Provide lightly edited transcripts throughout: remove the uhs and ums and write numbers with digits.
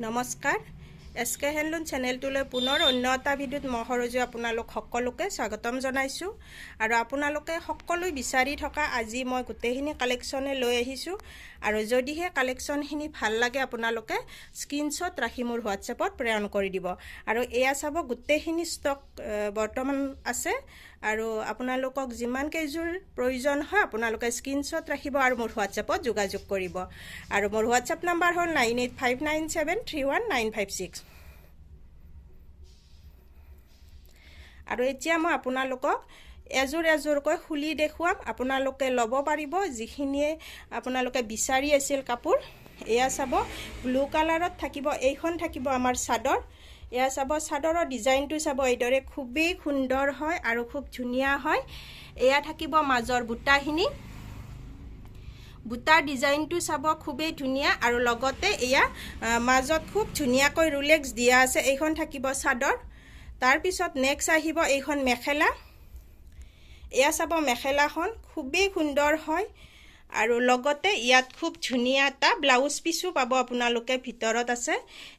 নমস্কাৰ এছকে হেণ্ডলুম চেনেলটোলৈ পুনৰ অন্য এটা ভিডিঅ'ত মই সৰজু আপোনালোক সকলোকে স্বাগতম জনাইছোঁ আৰু আপোনালোকে সকলোই বিচাৰি থকা আজি মই গোটেইখিনি কালেকশ্যনে লৈ আহিছোঁ আৰু যদিহে কালেকশ্যনখিনি ভাল লাগে আপোনালোকে স্ক্ৰীনশ্বট ৰাখি মোৰ হোৱাটছএপত প্ৰেৰণ কৰি দিব আৰু এয়া চাব গোটেইখিনি ষ্টক বৰ্তমান আছে আৰু আপোনালোকক যিমান কেইযোৰ প্ৰয়োজন হয় আপোনালোকে স্ক্ৰীনশ্বট ৰাখিব আৰু মোৰ হোৱাটছএপত যোগাযোগ কৰিব আৰু মোৰ হোৱাটছএপ নাম্বাৰ হ'ল 9859731956 আৰু এতিয়া মই আপোনালোকক এযোৰ এযোৰকৈ খুলি দেখুৱাম আপোনালোকে ল'ব পাৰিব যিখিনিয়ে আপোনালোকে বিচাৰি আছিল কাপোৰ এয়া চাব ব্লু কালাৰত থাকিব এইখন থাকিব আমাৰ চাদৰ এয়া চাব চাদৰৰ ডিজাইনটো চাব এইদৰে খুবেই সুন্দৰ হয় আৰু খুব ধুনীয়া হয় এয়া থাকিব মাজৰ বুটাখিনি বুটাৰ ডিজাইনটো চাব খুবেই ধুনীয়া আৰু লগতে এয়া মাজত খুব ধুনীয়াকৈ ৰুলেক্স দিয়া আছে এইখন থাকিব চাদৰ তাৰ পিছত নেক্সট আহিব এইখন মেখেলা এয়া চাব মেখেলাখন খুবেই সুন্দৰ হয় আৰু লগতে ইয়াত খুব ধুনীয়া এটা ব্লাউজ পিসও পাব আপোনালোকে ভিতৰত আছে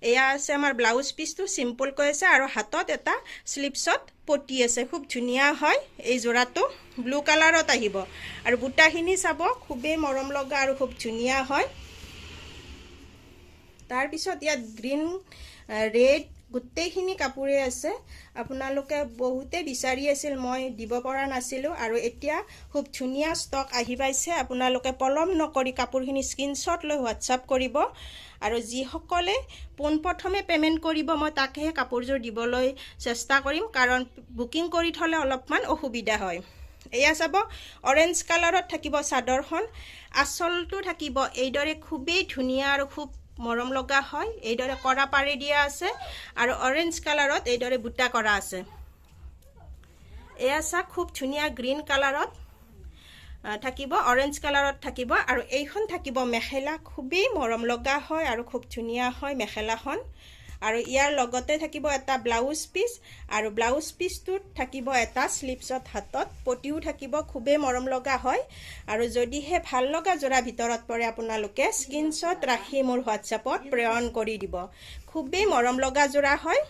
এয়া আছে আমাৰ ব্লাউজ পিসটো সিম্পল কৈ আছে আৰু হাতত এটা স্লিপছত পটি আছে খুব ধুনীয়া হয় এই জোৰাটো ব্লু কালাৰত আহিব আৰু বুটাখিনি চাব খুবেই মৰম লগা আৰু খুব ধুনীয়া হয় তাৰ পিছত ইয়াত গ্ৰীন ৰেড গোটেইখিনি কাপোৰে আছে আপোনালোকে বহুতে বিচাৰি আছিল মই দিব পৰা নাছিলো আৰু এতিয়া খুব ধুনীয়া ষ্টক আহি পাইছে আপোনালোকে পলম নকৰি কাপোৰখিনি স্ক্ৰীনশ্বট লৈ হোৱাটছআপ কৰিব আৰু যিসকলে পোনপ্ৰথমে পেমেন্ট কৰিব মই তাকেহে কাপোৰযোৰ দিবলৈ চেষ্টা কৰিম কাৰণ বুকিং কৰি থলে অলপমান অসুবিধা হয় এয়া চাব অৰেঞ্জ কালাৰত থাকিব চাদৰখন আঁচলটো থাকিব এইদৰে খুবেই ধুনীয়া আৰু খুব মৰম লগা হয় এইদৰে কৰা পাৰি দিয়া আছে আৰু অৰেঞ্জ কালাৰত এইদৰে বুটা কৰা আছে এয়া চা খুব ধুনীয়া গ্ৰীন কালাৰত থাকিব অৰেঞ্জ কালাৰত থাকিব আৰু এইখন থাকিব মেখেলা খুবেই মৰম লগা হয় আৰু খুব ধুনীয়া হয় মেখেলাখন আৰু ইয়াৰ লগতে থাকিব এটা ব্লাউজ পিস আৰু ব্লাউজ পিসটোত থাকিব এটা স্লিপছত হাতত পটিও থাকিব খুবেই মৰম লগা হয় আৰু যদিহে ভাল লগা জোৰা ভিতৰত পৰে আপোনালোকে স্ক্ৰীনশ্বট ৰাখি মোৰ হোৱাটছএপত প্ৰেৰণ কৰি দিব খুবেই মৰম লগা জোৰা হয়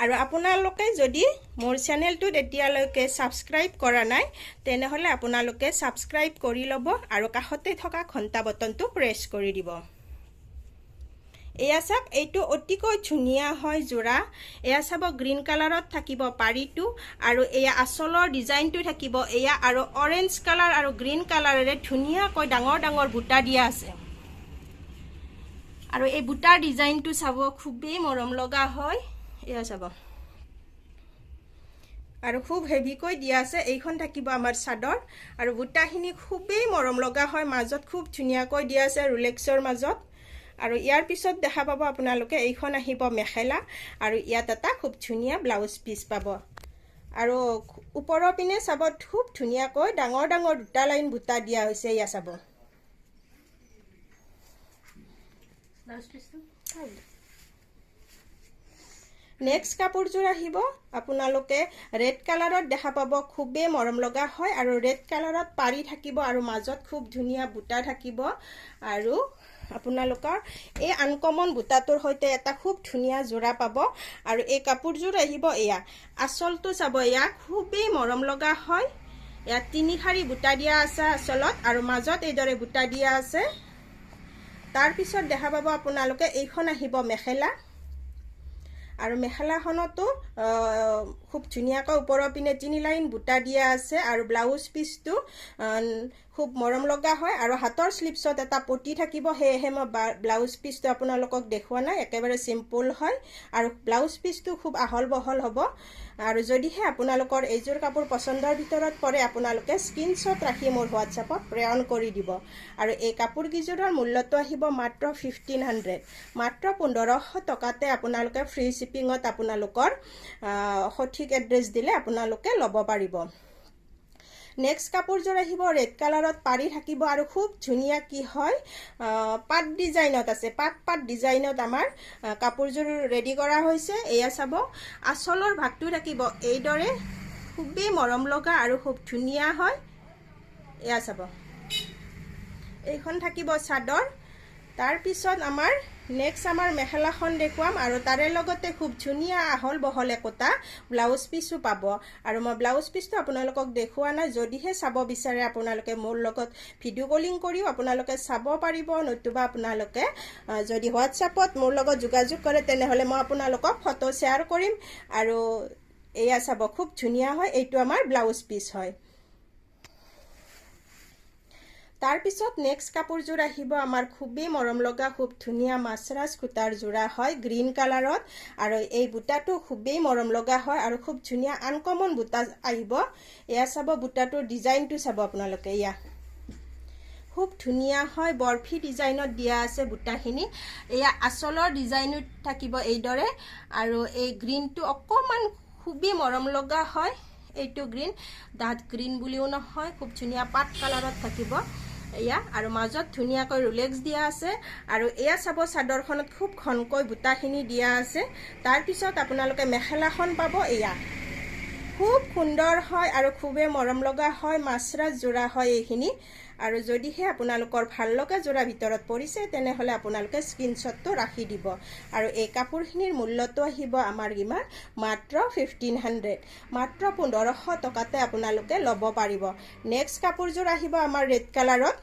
আৰু আপোনালোকে যদি মোৰ চেনেলটোত এতিয়ালৈকে সাবস্ক্ৰাইব কৰা নাই তেনেহলে আপোনালোকে সাবস্ক্ৰাইব কৰি ল'ব আৰু কাষতে থকা ঘণ্টা বটনটো প্ৰেছ কৰি দিব এয়া চাওক এইটো অতিকৈ ধুনীয়া হয় জোৰা এয়া চাব গ্ৰীন কালাৰত থাকিব পাৰিটো আৰু এয়া আঁচলৰ ডিজাইনটো থাকিব এয়া আৰু অৰেঞ্জ কালাৰ আৰু গ্ৰীন কালাৰেৰে ধুনীয়াকৈ ডাঙৰ ডাঙৰ বুটা দিয়া আছে আৰু এই বুটাৰ ডিজাইনটো চাব খুবেই মৰম লগা হয় এয়া চাব আৰু খুব হেভিকৈ দিয়া আছে এইখন থাকিব আমাৰ চাদৰ আৰু বুটাখিনি খুবেই মৰম লগা হয় মাজত খুব ধুনীয়াকৈ দিয়া আছে ৰুলেক্সৰ মাজত আৰু ইয়াৰ পিছত দেখা পাব আপোনালোকে এইখন আহিব মেখেলা আৰু ইয়াত এটা খুব ধুনীয়া ব্লাউজ পিস পাব আৰু ওপৰৰ পিনে চাব খুব ধুনীয়াকৈ ডাঙৰ ডাঙৰ দুটা লাইন বুটা দিয়া হৈছে ইয়া চাব নেক্সট কাপোৰযোৰ আহিব আপোনালোকে ৰেড কালাৰত দেখা পাব খুবেই মৰম লগা হয় আৰু ৰেড কালাৰত পাৰি থাকিব আৰু মাজত খুব ধুনীয়া বুটা থাকিব আৰু আপোনালোকৰ এই আনকমন বুটাটোৰ সৈতে এটা খুব ধুনীয়া জোৰা পাব আৰু এই কাপোৰযোৰ আহিব এয়া আঁচলটো চাব এয়া খুবেই মৰম লগা হয় ইয়াত তিনি শাৰী বুটা দিয়া আছে আঁচলত আৰু মাজত এইদৰে বুটা দিয়া আছে তাৰ পিছত দেখা পাব আপোনালোকে এইখন আহিব মেখেলা আৰু মেখেলাখনতো খুব ধুনীয়াকৈ ওপৰৰ পিনে তিনি লাইন বুটা দিয়া আছে আৰু ব্লাউজ পিসটো খুব মৰম লগা হয় আৰু হাতৰ স্লিপছত এটা পটি থাকিব হেহে মই ব্লাউজ পিসটো আপোনালোকক দেখুৱা নাই একেবাৰে সিম্পল হয় আৰু ব্লাউজ পিসটো খুব আহল বহল হ'ব আৰু যদিহে আপোনালোকৰ এইযোৰ কাপোৰ পছন্দৰ ভিতৰত পৰে আপোনালোকে স্ক্ৰীনশ্বট ৰাখি মোৰ হোৱাটছএপত প্ৰেৰণ কৰি দিব আৰু এই কাপোৰ কিযোৰৰ মূল্যটো আহিব মাত্ৰ 1500 মাত্ৰ 1500 টকাতে আপোনালোকে ফ্ৰী শিপিঙত আপোনালোকৰ সঠিক এড্ৰেছ দিলে আপোনালোকে ল'ব পাৰিব নেক্সট কাপোৰযোৰ আহিব ৰেড কালাৰত পাৰি থাকিব আৰু খুব ধুনীয়া কি হয় পাট ডিজাইনত আছে পাট ডিজাইনত আমাৰ কাপোৰযোৰ ৰেডি কৰা হৈছে এয়া চাব আঁচলৰ ভাগটো থাকিব এইদৰে খুবেই মৰম লগা আৰু খুব ধুনীয়া হয় এয়া চাব এইখন থাকিব চাদৰ তাৰ পিছত আমাৰ নেক্সট আমাৰ মেখেলাখন দেখুৱাম আৰু তাৰে লগতে খুব ধুনীয়া আহল বহল একোটা ব্লাউজ পিচো পাব আৰু মই ব্লাউজ পিচটো আপোনালোকক দেখুৱা নাই যদিহে চাব বিচাৰে আপোনালোকে মোৰ লগত ভিডিও কলিং কৰিও আপোনালোকে চাব পাৰিব নতুবা আপোনালোকে যদি হোৱাটছআপত মোৰ লগত যোগাযোগ কৰে তেনেহলে মই আপোনালোকক ফটো শ্বেয়াৰ কৰিম আৰু এয়া চাব খুব ধুনীয়া হয় এইটো আমাৰ ব্লাউজ পিচ হয় তাৰ পিছত নেক্সট কাপোৰযোৰ আহিব আমাৰ খুবেই মৰম লগা খুব ধুনীয়া মাছৰাজ কুটাৰ জোৰা হয় গ্ৰীন কালাৰত আৰু এই বুটাটো খুবেই মৰম লগা হয় আৰু খুব ধুনীয়া আনকমন বুটা আহিব এয়া চাব বুটাটোৰ ডিজাইনটো চাব আপোনালোকে এয়া খুব ধুনীয়া হয় বৰফি ডিজাইনত দিয়া আছে বুটাখিনি এয়া আচলৰ ডিজাইনত থাকিব এইদৰে আৰু এই গ্ৰীনটো অকমান খুবেই মৰম লগা হয় এইটো গ্ৰীন ডাট গ্ৰীন বুলিও নহয় খুব ধুনীয়া পাট কালাৰত থাকিব এয়া আৰু মাজত ধুনীয়াকৈ ৰুলেক্স দিয়া আছে আৰু এয়া চাব চাদৰখনত খুব ঘনকৈ বুটাখিনি দিয়া আছে তাৰ পিছত আপোনালোকে মেখেলাখন পাব এয়া খুব সুন্দৰ হয় আৰু খুবেই মৰম লগা হয় মাছৰাজ জোৰা হয় এইখিনি আৰু যদিহে আপোনালোকৰ ভাল লগা জোৰা ভিতৰত পৰিছে তেনেহলে আপোনালোকে স্ক্ৰিনশ্বটটো ৰাখি দিব আৰু এই কাপোৰখিনিৰ মূল্যটো আহিব আমাৰ কিমান মাত্ৰ 1500 মাত্ৰ 1500 টকাতে আপোনালোকে ল'ব পাৰিব নেক্সট কাপোৰযোৰ আহিব আমাৰ ৰেড কালাৰত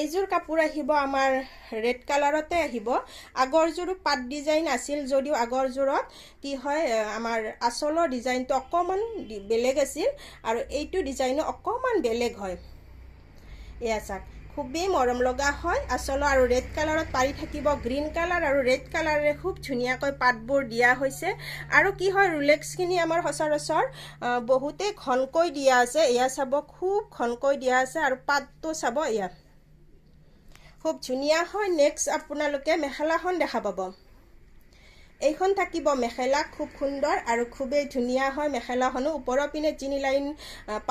এইযোৰ কাপোৰ আহিব আমাৰ ৰেড কালাৰতে আহিব আগৰযোৰ পাট ডিজাইন আছিল যদিও আগৰযোৰত কি হয় আমাৰ আচলৰ ডিজাইনটো অকমান বেলেগ আছিল আৰু এইটো ডিজাইনো অকমান বেলেগ হয় এয়া চাক খুবেই মৰম লগা হয় আচল আৰু ৰেড কালাৰত পাৰি থাকিব গ্ৰীন কালাৰ আৰু ৰেড কালাৰে খুব ধুনীয়াকৈ পাটবোৰ দিয়া হৈছে আৰু কি হয় ৰুলেক্সখিনি আমাৰ সচৰাচৰ বহুতে ঘনকৈ দিয়া আছে এয়া চাব খুব ঘনকৈ দিয়া আছে আৰু পাটটো চাব এয়া খুব ধুনীয়া হয় নেক্সট আপোনালোকে মেখেলাখন দেখা পাব এইখন থাকিব মেখেলা খুব সুন্দৰ আৰু খুবেই ধুনীয়া হয় মেখেলাখনো ওপৰৰ পিনে 3 লাইন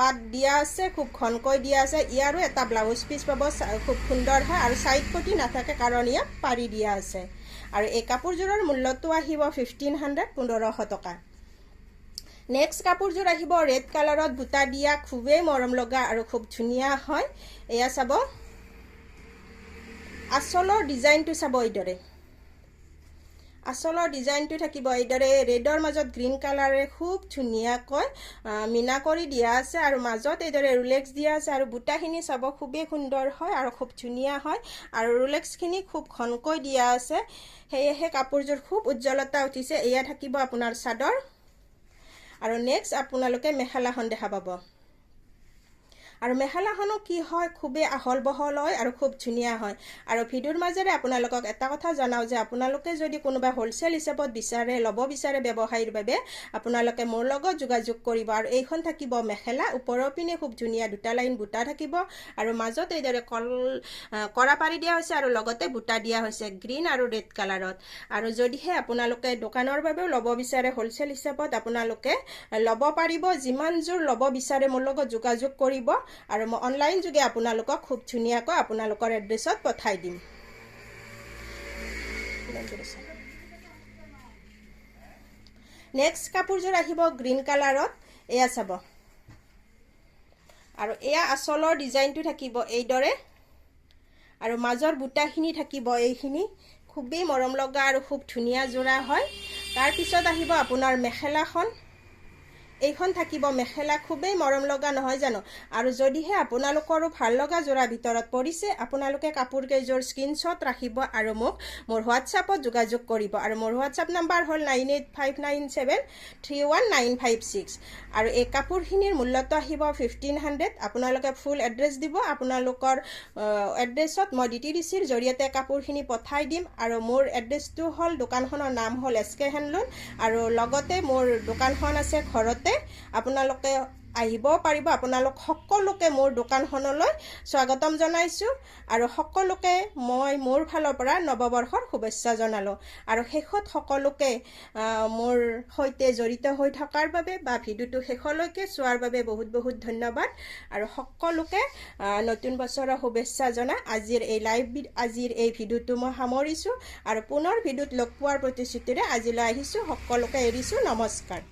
পাট দিয়া আছে খুব ঘনকৈ দিয়া আছে ইয়াৰো এটা ব্লাউজ পিচ পাব খুব সুন্দৰ হয় আৰু সাইড পটি নাথাকে কাৰণ ইয়াত পাৰি দিয়া আছে আৰু এই কাপোৰযোৰৰ মূল্যটো আহিব 1500 টকা নেক্সট কাপোৰযোৰ আহিব ৰেড কালাৰত বুটা দিয়া খুবেই মৰম লগা আৰু খুব ধুনীয়া হয় এয়া চাব আচলৰ ডিজাইনটো চাব এইদৰে আচলৰ ডিজাইনটো থাকিব এইদৰে ৰেডৰ মাজত গ্ৰীন কালাৰে খুব ধুনীয়াকৈ মিনা কৰি দিয়া আছে আৰু মাজত এইদৰে ৰুলেক্স দিয়া আছে আৰু বুটাখিনি চাব খুবেই সুন্দৰ হয় আৰু খুব ধুনীয়া হয় আৰু ৰুলেক্সখিনি খুব ঘনকৈ দিয়া আছে সেয়েহে কাপোৰযোৰ খুব উজ্জ্বলতা উঠিছে এয়া থাকিব আপোনাৰ চাদৰ আৰু নেক্সট আপোনালোকে মেখেলাখন দেখা পাব আৰু মেখেলাখনো কি হয় খুবেই আহল বহল হয় আৰু খুব ধুনীয়া হয় আৰু ভিডিওৰ মাজেৰে আপোনালোকক এটা কথা জনাও যে আপোনালোকে যদি কোনোবা হোলসেল হিচাপত বিচাৰে লব বিচাৰে ব্যৱসায়ৰ বাবে আপোনালোকে মোৰ লগত যোগাযোগ কৰিব আৰু এইখন থাকিব মেখেলা ওপৰৰ পিনে খুব ধুনীয়া দুটা লাইন বুটা থাকিব আৰু মাজত এইদৰে কৰা পাৰি দিয়া হৈছে আৰু লগতে বুটা দিয়া হৈছে গ্ৰীন আৰু ৰেড কালাৰত আৰু যদিহে আপোনালোকে দোকানৰ বাবে লব বিচাৰে হোলসেল হিচাপত আপোনালোকে লব পাৰিব যিমান জোৰ লব বিচাৰে মোৰ লগত যোগাযোগ কৰিব আৰু মই অনলাইন যোগে আপোনালোকক খুব ধুনীয়াকৈ আপোনালোকৰ এড্ৰেছত পঠাই দিম নেক্সট কাপোৰযোৰ আহিব গ্ৰীন কালাৰত এয়া চাব আৰু এয়া আচলৰ ডিজাইনটো থাকিব এইদৰে আৰু মাজৰ বুটাখিনি থাকিব এইখিনি খুবেই মৰম লগা আৰু খুব ধুনীয়া জোৰা হয় তাৰ পিছত আহিব আপোনাৰ মেখেলাখন এইখন থাকিব মেখেলা খুবেই মৰম লগা নহয় জানো আৰু যদিহে আপোনালোকৰো ভাল লগা জোৰা ভিতৰত পৰিছে আপোনালোকে কাপোৰ কেইযোৰ স্ক্ৰিনশ্বট ৰাখিব আৰু মোক মোৰ হোৱাটছআপত যোগাযোগ কৰিব আৰু মোৰ হোৱাটছআপ নাম্বাৰ হ'ল 9859731956 আৰু এই কাপোৰখিনিৰ মূল্যটো আহিব 1500 আপোনালোকে ফুল এড্ৰেছ দিব আপোনালোকৰ এড্ৰেছত মই DTDCৰ জৰিয়তে কাপোৰখিনি পঠাই দিম আৰু মোৰ এড্ৰেছটো হ'ল দোকানখনৰ নাম হ'ল SK handlon আৰু লগতে মোৰ দোকানখন আছে ঘৰতে আপোনালোকে আহিব পাৰিব আপোনালোক সকলোকে মোৰ দোকানখনলৈ স্বাগতম জনাইছো আৰু সকলোকে মই মোৰ ফালৰ পৰা নৱবৰ্ষৰ শুভেচ্ছা জনালো আৰু শেষত সকলোকে মোৰ সৈতে জড়িত হৈ থকাৰ বাবে বা ভিডিওটো শেষলৈকে চোৱাৰ বাবে বহুত বহুত ধন্যবাদ আৰু সকলোকে নতুন বছৰৰ শুভেচ্ছা জনাই আজিৰ এই ভিডিওটো মই সামৰিছো আৰু পুনৰ ভিডিওত লগ পোৱাৰ প্ৰতিশ্ৰুতিৰে আজিলৈ আহিছো সকলোকে এৰিছো নমস্কাৰ